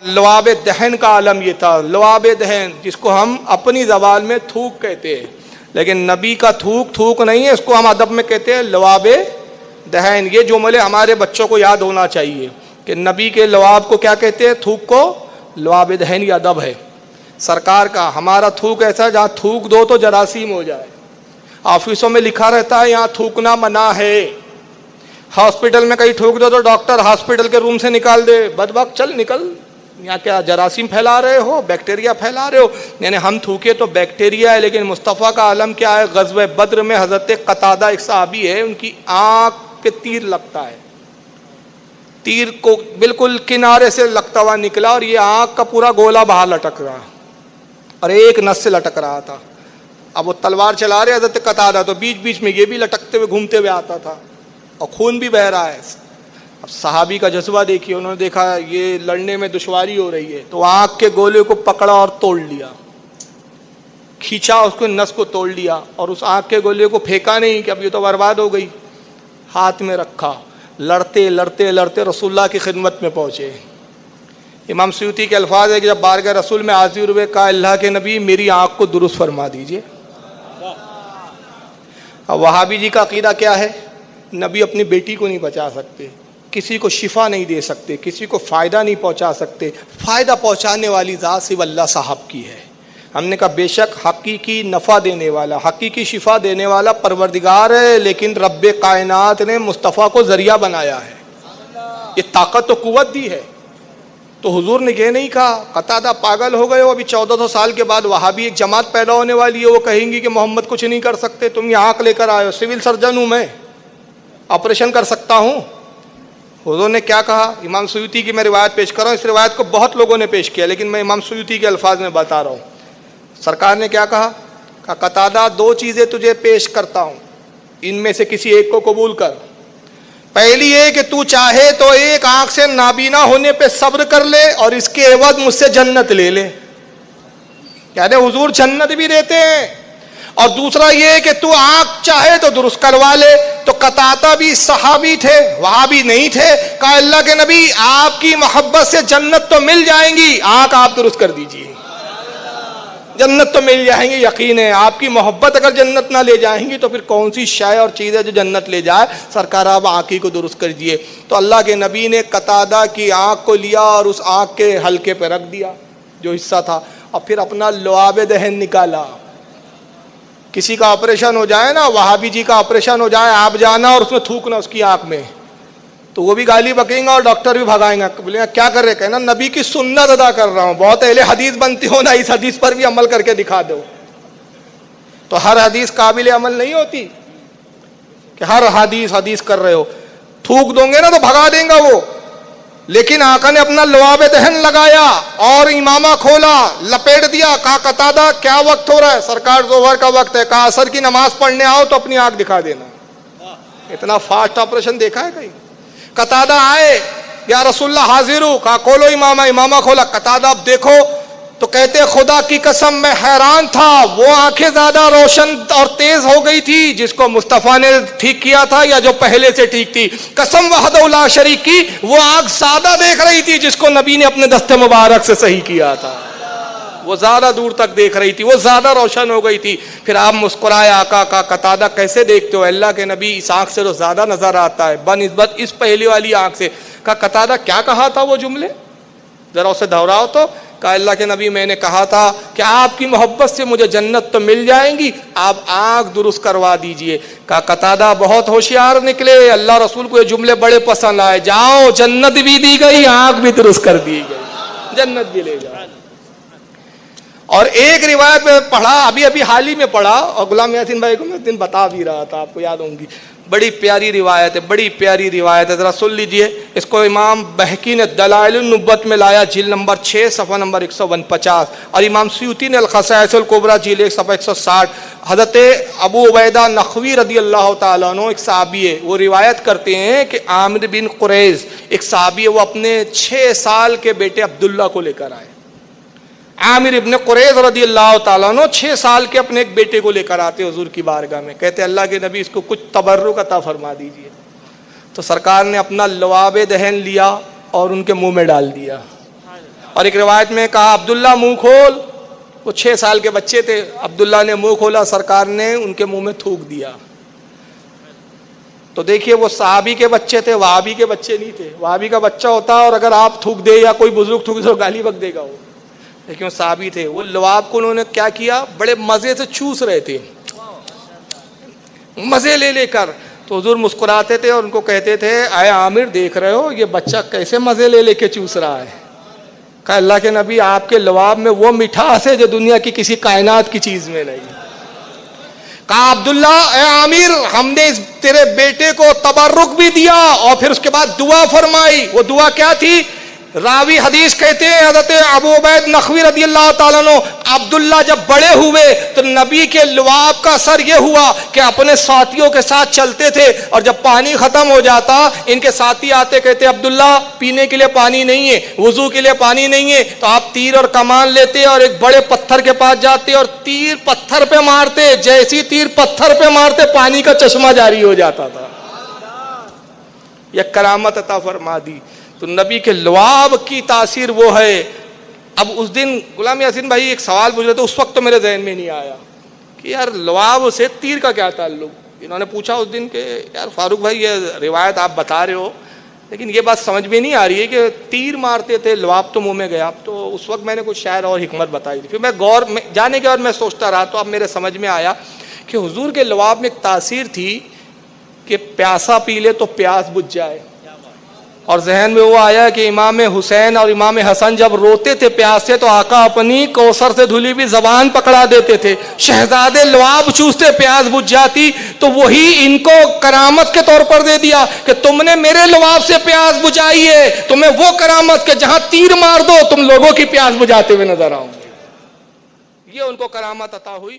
لعاب دہن کا عالم یہ تھا. لعاب دہن جس کو ہم اپنی زبان میں تھوک کہتے ہیں، لیکن نبی کا تھوک نہیں ہے، اس کو ہم ادب میں کہتے ہیں لعاب دہن. یہ جملے ہمارے بچوں کو یاد ہونا چاہیے کہ نبی کے لعاب کو کیا کہتے ہیں، تھوک کو لعاب دہن. یہ ادب ہے سرکار کا. ہمارا تھوک ایسا جہاں تھوک دو تو جراثیم ہو جائے. آفسوں میں لکھا رہتا ہے یہاں تھوکنا منع ہے. ہاسپٹل میں کہیں تھوک دو تو ڈاکٹر ہاسپٹل کے روم سے نکال دے، بدبخت چل نکل، یہاں کیا جراثیم پھیلا رہے ہو، بیکٹیریا پھیلا رہے ہو. یعنی ہم تھوکے تو بیکٹیریا ہے، لیکن مصطفیٰ کا عالم کیا ہے. غزوہ بدر میں حضرت قتادہ ایک صحابی ہے، ان کی آنکھ کے تیر لگتا ہے، تیر کو بالکل کنارے سے لگتا ہوا نکلا اور یہ آنکھ کا پورا گولا باہر لٹک رہا اور ایک نس سے لٹک رہا تھا. اب وہ تلوار چلا رہے حضرت قتادہ، تو بیچ بیچ میں یہ بھی لٹکتے ہوئے گھومتے ہوئے آتا تھا اور خون بھی بہہ رہا ہے. اب صحابی کا جذبہ دیکھیے، انہوں نے دیکھا یہ لڑنے میں دشواری ہو رہی ہے تو آنکھ کے گولے کو پکڑا اور توڑ لیا، کھینچا اس کو، نس کو توڑ لیا اور اس آنکھ کے گولے کو پھینکا نہیں کہ اب یہ تو برباد ہو گئی، ہاتھ میں رکھا. لڑتے لڑتے لڑتے رسول اللہ کی خدمت میں پہنچے. امام سیوطی کے الفاظ ہے کہ جب بارگاہ رسول میں حاضر ہوئے، کہا اللہ کے نبی میری آنکھ کو درست فرما دیجئے. اب وہابی جی کا عقیدہ کیا ہے، نبی اپنی بیٹی کو نہیں بچا سکتے، کسی کو شفا نہیں دے سکتے، کسی کو فائدہ نہیں پہنچا سکتے. فائدہ پہنچانے والی ذات صرف اللہ صاحب کی ہے. ہم نے کہا بے شک حقیقی نفع دینے والا، حقیقی شفا دینے والا پروردگار ہے، لیکن رب کائنات نے مصطفیٰ کو ذریعہ بنایا ہے، یہ طاقت و قوت دی ہے. تو حضور نے یہ نہیں کہا قتادہ پاگل ہو گئے ہو، ابھی 1400 سال کے بعد وہابی ایک جماعت پیدا ہونے والی ہے، وہ کہیں گی کہ محمد کچھ نہیں کر سکتے، تم یہ آنکھ لے کر آئے ہو، سول سرجن ہوں میں، آپریشن کر سکتا ہوں. حضور نے کیا کہا، امام سیوطی کی میں روایت پیش کر رہا ہوں، اس روایت کو بہت لوگوں نے پیش کیا لیکن میں امام سیوطی کے الفاظ میں بتا رہا ہوں. سرکار نے کیا کہا قتادہ دو چیزیں تجھے پیش کرتا ہوں، ان میں سے کسی ایک کو قبول کر. پہلی یہ کہ تو چاہے تو ایک آنکھ سے نابینا ہونے پہ صبر کر لے اور اس کے عوض مجھ سے جنت لے لے. یعنی حضور جنت بھی دیتے ہیں. اور دوسرا یہ کہ تو آنکھ چاہے تو درست کروا لے. تو قتادہ بھی صحابی تھے، وہابی نہیں تھے. کہا اللہ کے نبی آپ کی محبت سے جنت تو مل جائیں گی، آنکھ آپ درست کر دیجئے. جنت تو مل جائیں گے، یقین ہے. آپ کی محبت اگر جنت نہ لے جائیں گی تو پھر کون سی شے اور چیز ہے جو جنت لے جائے. سرکار آپ آنکھ کو درست کر دیجئے. تو اللہ کے نبی نے قتادہ کی آنکھ کو لیا اور اس آنکھ کے حلقے پہ رکھ دیا جو حصہ تھا، اور پھر اپنا لعاب دہن نکالا. کسی کا آپریشن ہو جائے نا، وہابی جی کا آپریشن ہو جائے، آپ جانا اور اس میں تھوکنا اس کی آنکھ میں، تو وہ بھی گالی بکیں گا اور ڈاکٹر بھی بھگائیں گا. بولیں گا کیا کر رہے، کہنا نبی کی سنت ادا کر رہا ہوں. بہت اہل حدیث بنتی ہو نا، اس حدیث پر بھی عمل کر کے دکھا دو. تو ہر حدیث قابل عمل نہیں ہوتی کہ ہر حدیث کر رہے ہو. تھوک دوں گے نا تو بھگا دیں گا وہ. لیکن آقا نے اپنا لعاب دہن لگایا اور امامہ کھولا، لپیٹ دیا. کہا قتادہ کیا وقت ہو رہا ہے؟ سرکار ظہر کا وقت ہے. کہا عصر کی نماز پڑھنے آؤ تو اپنی آنکھ دکھا دینا. اتنا فاسٹ آپریشن دیکھا ہے کہیں؟ قتادہ آئے، یا رسول اللہ حاضر ہوں. کہا کھولو امامہ کھولا. قتادہ اب دیکھو تو کہتے خدا کی قسم میں حیران تھا، وہ آنکھیں زیادہ روشن اور تیز ہو گئی تھی جس کو مصطفیٰ نے ٹھیک کیا تھا یا جو پہلے سے ٹھیک تھی. قسم وحدہ لا شریک کی، وہ آنکھ زیادہ دیکھ رہی تھی جس کو نبی نے اپنے دست مبارک سے صحیح کیا تھا. وہ زیادہ دور تک دیکھ رہی تھی، وہ زیادہ روشن ہو گئی تھی. پھر آپ مسکرائے. آقا کا قتادہ کیسے دیکھتے ہو؟ اللہ کے نبی اس آنکھ سے تو زیادہ نظر آتا ہے بنسبت اس پہلی والی آنکھ سے. کہا قتادہ کیا کہا تھا وہ جملے، ذرا اسے دہراؤ تو. کہا اللہ کے نبی میں نے کہا تھا کہ آپ کی محبت سے مجھے جنت تو مل جائیں گی، آپ آنکھ درست کروا دیجئے. کہا قتادہ بہت ہوشیار نکلے، اللہ رسول کو یہ جملے بڑے پسند آئے. جاؤ جنت بھی دی گئی، آنکھ بھی درست کر دی گئی، جنت بھی لے جاؤ. اور ایک روایت میں پڑھا، ابھی حال ہی میں پڑھا، اور غلام یاسین بھائی کو میں دن بتا بھی رہا تھا، آپ کو یاد ہوں گی. بڑی پیاری روایت ہے، بڑی پیاری روایت ہے، ذرا سن لیجئے. اس کو امام بہقی نے دلائل النبوت میں لایا، جلد نمبر 6 صفحہ نمبر 149، اور امام سیوطی نے الخصائص الکبریٰ جلد 1 صفحہ 160. حضرت ابو عبیدہ نخوی رضی اللہ تعالیٰ عنہ ایک صحابی ہے، وہ روایت کرتے ہیں کہ عامر بن قریظ ایک صحابی ہے، وہ اپنے 6 سال کے بیٹے عبداللہ کو لے کر آئے. عامر ابن قریظ رضی اللہ تعالیٰ عنہ 6 سال کے اپنے ایک بیٹے کو لے کر آتے حضور کی بارگاہ میں. کہتے اللہ کے نبی اس کو کچھ تبرک عطا فرما دیجئے. تو سرکار نے اپنا لعاب دہن لیا اور ان کے منہ میں ڈال دیا اور ایک روایت میں کہا عبداللہ منہ کھول. وہ 6 سال کے بچے تھے. عبداللہ نے منہ کھولا, سرکار نے ان کے منہ میں تھوک دیا. تو دیکھیے وہ صحابی کے بچے تھے, وہابی کے بچے نہیں تھے. وہابی کا بچہ ہوتا اور اگر آپ تھوک دے یا کوئی بزرگ تھوک دے تو گالی بک دے گا وہ, لیکن وہ صحابی تھے. وہ لعاب کو انہوں نے کیا کیا, بڑے مزے سے چوس رہے تھے, مزے لے لے کر. تو حضور مسکراتے تھے اور ان کو کہتے تھے اے عامر دیکھ رہے ہو یہ بچہ کیسے مزے لے لے کے چوس رہا ہے. کہا اللہ کے نبی آپ کے لعاب میں وہ مٹھاس ہے جو دنیا کی کسی کائنات کی چیز میں نہیں. کہا عبداللہ اے عامر ہم نے اس تیرے بیٹے کو تبرک بھی دیا اور پھر اس کے بعد دعا فرمائی. وہ دعا کیا تھی؟ راوی حدیث کہتے ہیں حضرت ابو عبید نخوی رضی اللہ تعالیٰ عنہ, عبداللہ جب بڑے ہوئے تو نبی کے لعاب کا اثر یہ ہوا کہ اپنے ساتھیوں کے ساتھ چلتے تھے اور جب پانی ختم ہو جاتا ان کے ساتھی آتے کہتے عبداللہ پینے کے لیے پانی نہیں ہے, وضو کے لیے پانی نہیں ہے. تو آپ تیر اور کمان لیتے اور ایک بڑے پتھر کے پاس جاتے اور تیر پتھر پہ مارتے, جیسی تیر پتھر پہ مارتے پانی کا چشمہ جاری ہو جاتا تھا. یہ کرامت عطا فرما دی. تو نبی کے لعاب کی تاثیر وہ ہے. اب اس دن غلام یاسین بھائی ایک سوال پوچھ رہے تھے, اس وقت تو میرے ذہن میں نہیں آیا کہ یار لعاب سے تیر کا کیا تعلق. انہوں نے پوچھا اس دن کہ یار فاروق بھائی یہ روایت آپ بتا رہے ہو لیکن یہ بات سمجھ میں نہیں آ رہی ہے کہ تیر مارتے تھے لعاب تو منہ میں گیا. تو اس وقت میں نے کچھ شعر اور حکمت بتائی تھی. پھر میں غور جانے کے بعد میں سوچتا رہا تو اب میرے سمجھ میں آیا کہ حضور کے لعاب میں ایک تاثیر تھی کہ پیاسا پی لے تو پیاس بجھ جائے. اور ذہن میں وہ آیا کہ امام حسین اور امام حسن جب روتے تھے پیاس سے تو آقا اپنی کوثر سے دھلی بھی زبان پکڑا دیتے تھے. شہزادے لعاب چوستے پیاس بجھ جاتی تو وہی ان کو کرامت کے طور پر دے دیا کہ تم نے میرے لعاب سے پیاس بجھائی ہے, تمہیں وہ کرامت کہ جہاں تیر مار دو تم لوگوں کی پیاس بجھاتے ہوئے نظر آؤ گے. یہ ان کو کرامت عطا ہوئی.